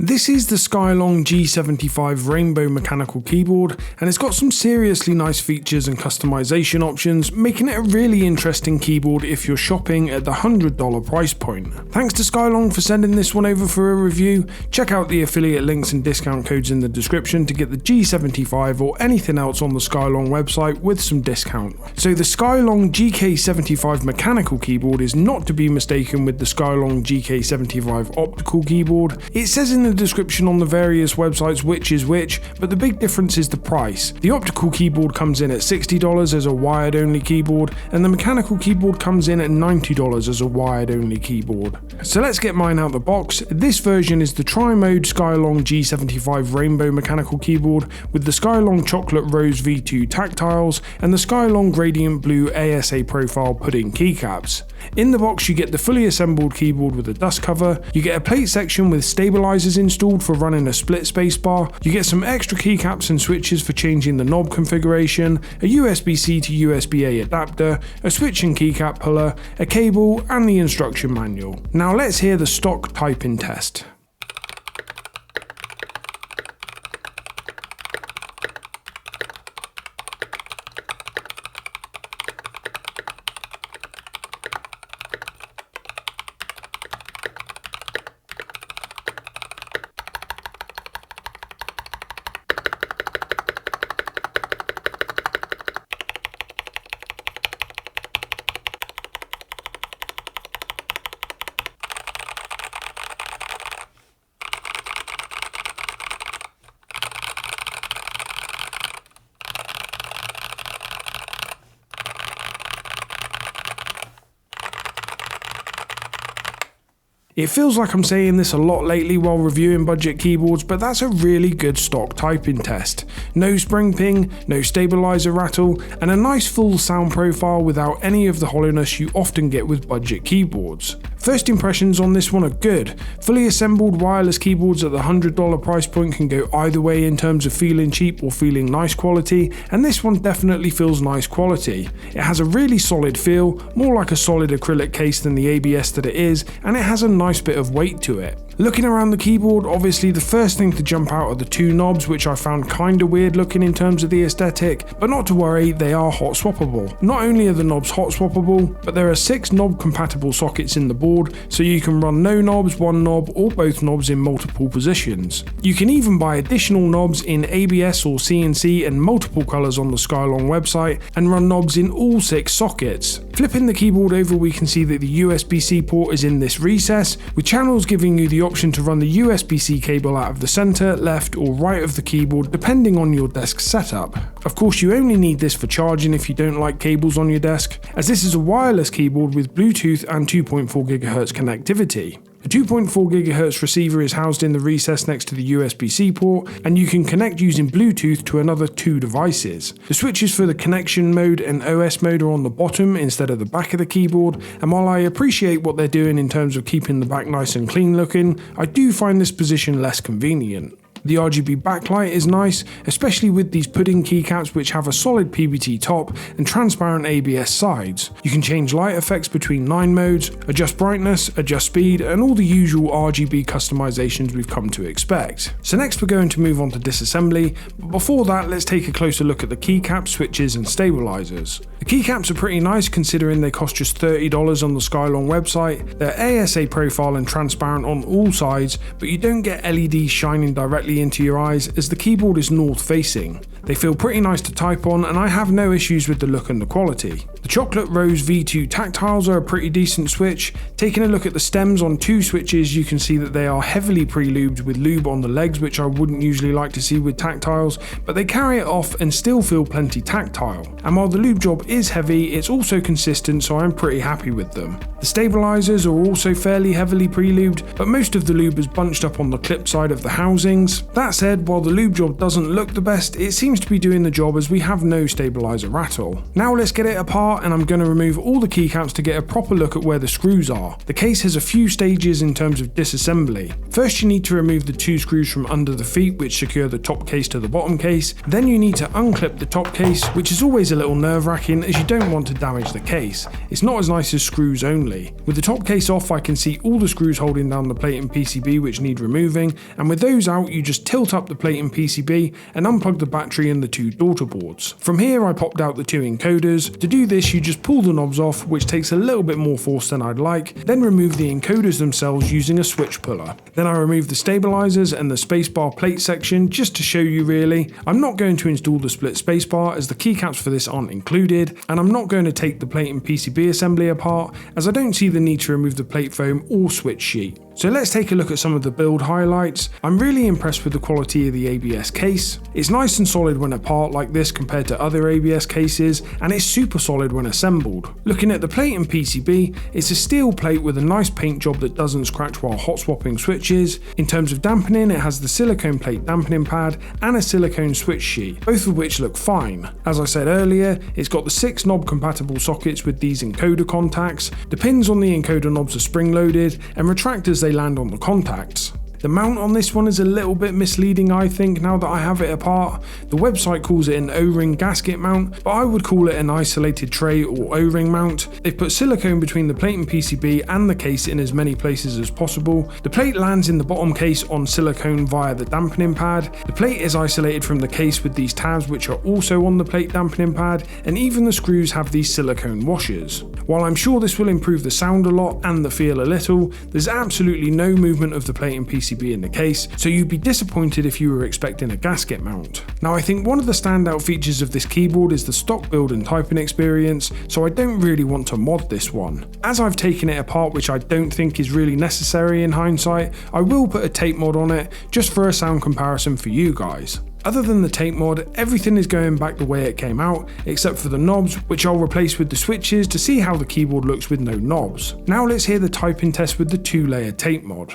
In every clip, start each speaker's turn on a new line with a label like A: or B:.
A: This is the Skyloong G75 Rainbow mechanical keyboard, and it's got some seriously nice features and customization options, making it a really interesting keyboard if you're shopping at the $100 price point. Thanks to Skyloong for sending this one over for a review. Check out the affiliate links and discount codes in the description to get the G75 or anything else on the Skyloong website with some discount. So the Skyloong GK75 mechanical keyboard is not to be mistaken with the Skyloong GK75 optical keyboard. It says in the description on the various websites which is which, but the big difference is the price. The optical keyboard comes in at $60 as a wired only keyboard, and the mechanical keyboard comes in at $90 as a wired only keyboard. So let's get mine out the box. This version is the tri-mode Skyloong G75 Rainbow mechanical keyboard with the Skyloong Chocolate Rose V2 tactiles and the Skyloong Gradient Blue ASA profile pudding keycaps. In the box you get the fully assembled keyboard with a dust cover, you get a plate section with stabilizers installed for running a split space bar, you get some extra keycaps and switches for changing the knob configuration, a USB-C to USB-A adapter, a switch and keycap puller, a cable and the instruction manual. Now let's hear the stock typing test. It feels like I'm saying this a lot lately while reviewing budget keyboards, but that's a really good stock typing test. No spring ping, no stabilizer rattle, and a nice full sound profile without any of the hollowness you often get with budget keyboards. First impressions on this one are good. Fully assembled wireless keyboards at the $100 price point can go either way in terms of feeling cheap or feeling nice quality, and this one definitely feels nice quality. It has a really solid feel, more like a solid acrylic case than the ABS that it is, and it has a nice bit of weight to it. Looking around the keyboard, obviously the first thing to jump out are the two knobs, which I found kinda weird looking in terms of the aesthetic, but not to worry, they are hot swappable. Not only are the knobs hot swappable, but there are 6 knob compatible sockets in the board, so you can run no knobs, one knob, or both knobs in multiple positions. You can even buy additional knobs in ABS or CNC and multiple colors on the Skyloong website, and run knobs in all 6 sockets. Flipping the keyboard over, we can see that the USB-C port is in this recess, with channels giving you the option to run the USB-C cable out of the center, left or right of the keyboard depending on your desk setup. Of course you only need this for charging if you don't like cables on your desk, as this is a wireless keyboard with Bluetooth and 2.4 GHz connectivity. A 2.4 GHz receiver is housed in the recess next to the USB-C port, and you can connect using Bluetooth to another 2 devices. The switches for the connection mode and OS mode are on the bottom instead of the back of the keyboard, and while I appreciate what they're doing in terms of keeping the back nice and clean looking, I do find this position less convenient. The RGB backlight is nice, especially with these pudding keycaps which have a solid PBT top and transparent ABS sides. You can change light effects between 9 modes, adjust brightness, adjust speed, and all the usual RGB customizations we've come to expect. So next we're going to move on to disassembly, but before that let's take a closer look at the keycaps, switches and stabilizers. The keycaps are pretty nice considering they cost just $30 on the Skyloong website. They're ASA profile and transparent on all sides, but you don't get LEDs shining directly into your eyes as the keyboard is north facing. They feel pretty nice to type on, and I have no issues with the look and the quality. The Chocolate Rose V2 tactiles are a pretty decent switch. Taking a look at the stems on 2 switches, you can see that they are heavily pre-lubed with lube on the legs, which I wouldn't usually like to see with tactiles, but they carry it off and still feel plenty tactile. And while the lube job is heavy, it's also consistent, so I'm pretty happy with them. The stabilizers are also fairly heavily pre-lubed, but most of the lube is bunched up on the clip side of the housings. That said, while the lube job doesn't look the best, it seems to be doing the job as we have no stabilizer rattle. Now let's get it apart, and I'm going to remove all the keycaps to get a proper look at where the screws are. The case has a few stages in terms of disassembly. First you need to remove the 2 screws from under the feet which secure the top case to the bottom case. Then you need to unclip the top case, which is always a little nerve-wracking as you don't want to damage the case. It's not as nice as screws only. With the top case off, I can see all the screws holding down the plate and PCB which need removing, and with those out you just tilt up the plate and PCB and unplug the battery and the 2 daughter boards. From here I popped out the 2 encoders. To do this you just pull the knobs off, which takes a little bit more force than I'd like, then remove the encoders themselves using a switch puller. Then I remove the stabilizers and the spacebar plate section just to show you really. I'm not going to install the split spacebar as the keycaps for this aren't included, and I'm not going to take the plate and PCB assembly apart as I don't see the need to remove the plate foam or switch sheet. So let's take a look at some of the build highlights. I'm really impressed with the quality of the ABS case. It's nice and solid when apart like this compared to other ABS cases, and it's super solid when assembled. Looking at the plate and PCB, it's a steel plate with a nice paint job that doesn't scratch while hot swapping switches. In terms of dampening, it has the silicone plate dampening pad and a silicone switch sheet, both of which look fine. As I said earlier, it's got the 6 knob compatible sockets with these encoder contacts. The pins on the encoder knobs are spring loaded and retract as they land on the contacts. The mount on this one is a little bit misleading, I think, now that I have it apart. The website calls it an O-ring gasket mount, but I would call it an isolated tray or O-ring mount. They've put silicone between the plate and PCB and the case in as many places as possible. The plate lands in the bottom case on silicone via the dampening pad. The plate is isolated from the case with these tabs which are also on the plate dampening pad, and even the screws have these silicone washers. While I'm sure this will improve the sound a lot and the feel a little, there's absolutely no movement of the plate and PCB in the case, so you'd be disappointed if you were expecting a gasket mount. Now I think one of the standout features of this keyboard is the stock build and typing experience, so I don't really want to mod this one. As I've taken it apart, which I don't think is really necessary in hindsight, I will put a tape mod on it just for a sound comparison for you guys. Other than the tape mod, everything is going back the way it came out, except for the knobs, which I'll replace with the switches to see how the keyboard looks with no knobs. Now let's hear the typing test with the 2-layer tape mod.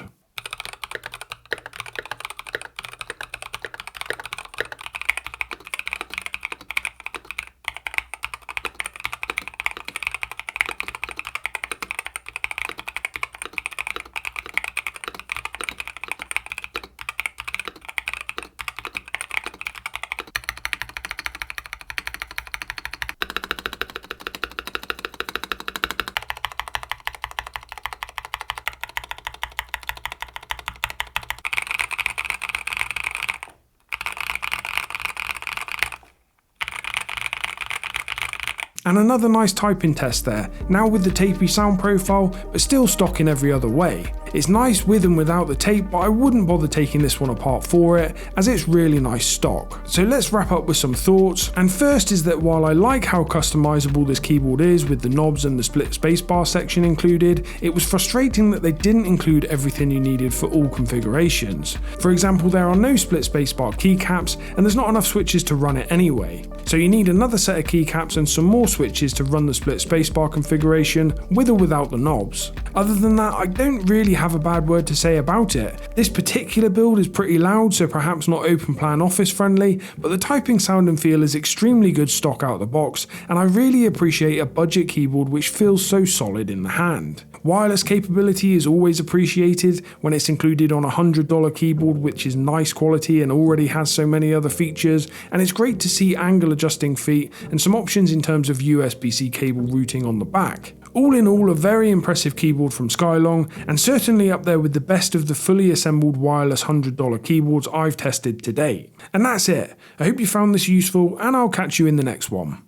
A: And another nice typing test there, now with the tapey sound profile, but still stock in every other way. It's nice with and without the tape, but I wouldn't bother taking this one apart for it, as it's really nice stock. So let's wrap up with some thoughts, and first is that while I like how customizable this keyboard is with the knobs and the split spacebar section included, it was frustrating that they didn't include everything you needed for all configurations. For example, there are no split spacebar keycaps, and there's not enough switches to run it anyway. So you need another set of keycaps and some more switches to run the split spacebar configuration with or without the knobs. Other than that, I don't really have a bad word to say about it. This particular build is pretty loud, so perhaps not open plan office friendly, but the typing sound and feel is extremely good stock out of the box, and I really appreciate a budget keyboard which feels so solid in the hand. Wireless capability is always appreciated when it's included on a $100 keyboard, which is nice quality and already has so many other features, and it's great to see angle adjusting feet and some options in terms of USB-C cable routing on the back. All in all, a very impressive keyboard from Skyloong, and certainly up there with the best of the fully assembled wireless $100 keyboards I've tested to date. And that's it. I hope you found this useful, and I'll catch you in the next one.